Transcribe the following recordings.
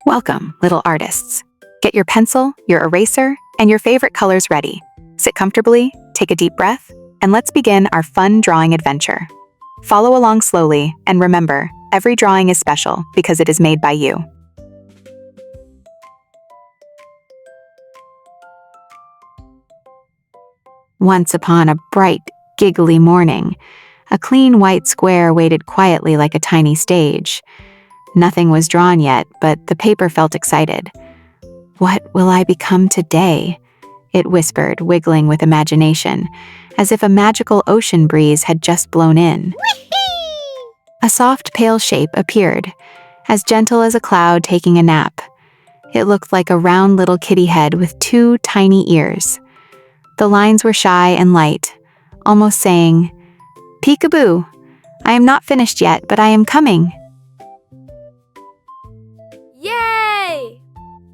Welcome, little artists. Get your pencil, your eraser, and your favorite colors ready. Sit comfortably, take a deep breath, and let's begin our fun drawing adventure. Follow along slowly, and remember, every drawing is special because it is made by you. Once upon a bright, giggly morning, a clean white square waited quietly like a tiny stage. Nothing was drawn yet, but the paper felt excited. "What will I become today?" it whispered, wiggling with imagination, as if a magical ocean breeze had just blown in. A soft, pale shape appeared, as gentle as a cloud taking a nap. It looked like a round little kitty head with two tiny ears. The lines were shy and light, almost saying, "Peekaboo, I am not finished yet, but I am coming." Yay!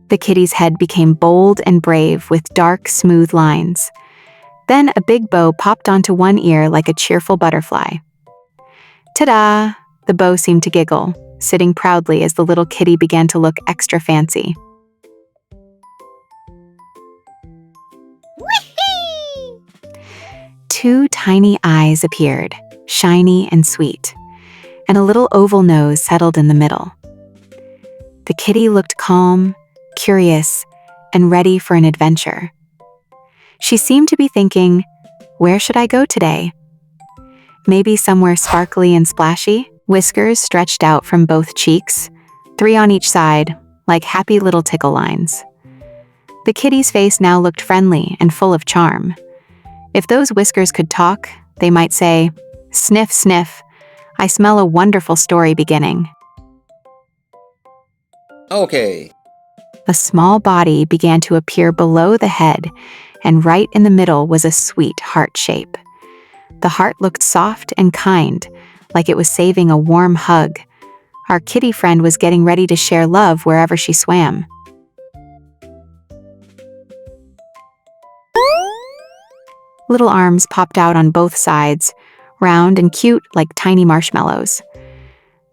The kitty's head became bold and brave with dark, smooth lines. Then a big bow popped onto one ear like a cheerful butterfly. Ta-da! The bow seemed to giggle, sitting proudly as the little kitty began to look extra fancy. Two tiny eyes appeared, shiny and sweet, and a little oval nose settled in the middle. The kitty looked calm, curious, and ready for an adventure. She seemed to be thinking, "Where should I go today?" Maybe somewhere sparkly and splashy? Whiskers stretched out from both cheeks, 3 on each side, like happy little tickle lines. The kitty's face now looked friendly and full of charm. If those whiskers could talk, they might say, "Sniff, sniff, I smell a wonderful story beginning." Okay. A small body began to appear below the head, and right in the middle was a sweet heart shape. The heart looked soft and kind, like it was saving a warm hug. Our kitty friend was getting ready to share love wherever she swam. Little arms popped out on both sides, round and cute like tiny marshmallows.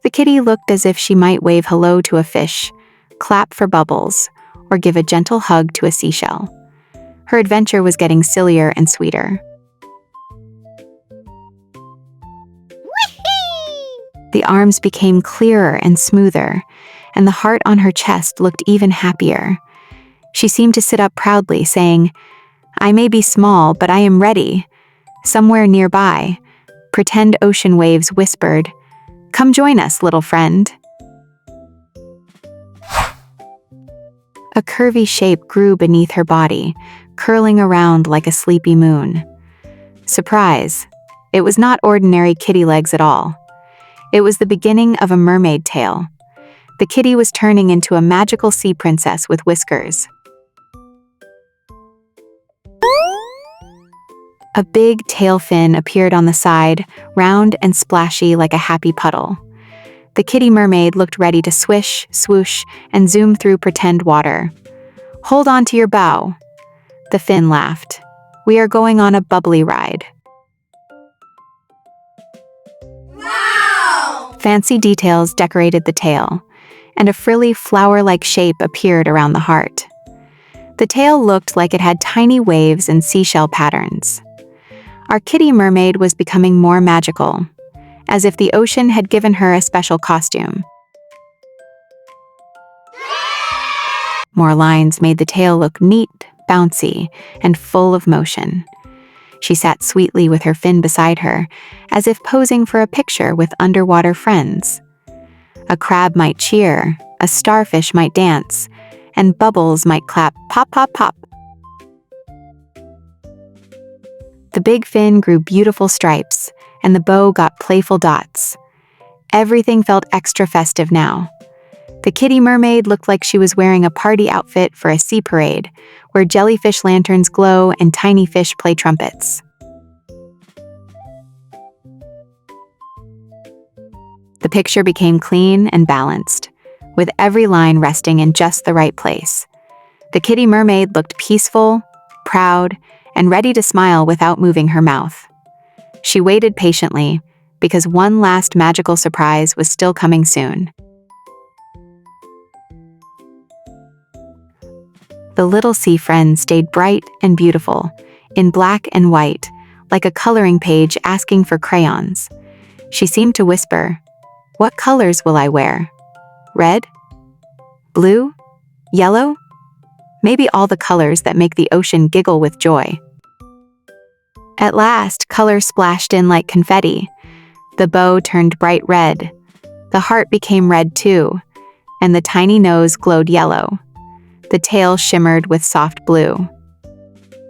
The kitty looked as if she might wave hello to a fish, clap for bubbles, or give a gentle hug to a seashell. Her adventure was getting sillier and sweeter. The arms became clearer and smoother, and the heart on her chest looked even happier. She seemed to sit up proudly, saying, "I may be small, but I am ready." Somewhere nearby, pretend ocean waves whispered, "Come join us, little friend." A curvy shape grew beneath her body, curling around like a sleepy moon. Surprise! It was not ordinary kitty legs at all. It was the beginning of a mermaid tale. The kitty was turning into a magical sea princess with whiskers. A big tail fin appeared on the side, round and splashy like a happy puddle. The kitty mermaid looked ready to swish, swoosh, and zoom through pretend water. "Hold on to your bow." The fin laughed. "We are going on a bubbly ride." Wow! Fancy details decorated the tail, and a frilly flower-like shape appeared around the heart. The tail looked like it had tiny waves and seashell patterns. Our kitty mermaid was becoming more magical, as if the ocean had given her a special costume. More lines made the tail look neat, bouncy, and full of motion. She sat sweetly with her fin beside her, as if posing for a picture with underwater friends. A crab might cheer, a starfish might dance, and bubbles might clap pop, pop, pop. The big fin grew beautiful stripes, and the bow got playful dots. Everything felt extra festive now. The kitty mermaid looked like she was wearing a party outfit for a sea parade, where jellyfish lanterns glow and tiny fish play trumpets. The picture became clean and balanced, with every line resting in just the right place. The kitty mermaid looked peaceful, proud, and ready to smile without moving her mouth. She waited patiently, because one last magical surprise was still coming soon. The little sea friend stayed bright and beautiful, in black and white, like a coloring page asking for crayons. She seemed to whisper, "What colors will I wear? Red? Blue? Yellow? Maybe all the colors that make the ocean giggle with joy." At last, color splashed in like confetti. The bow turned bright red. The heart became red too, and the tiny nose glowed yellow. The tail shimmered with soft blue.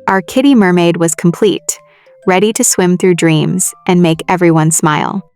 Our kitty mermaid was complete, ready to swim through dreams and make everyone smile.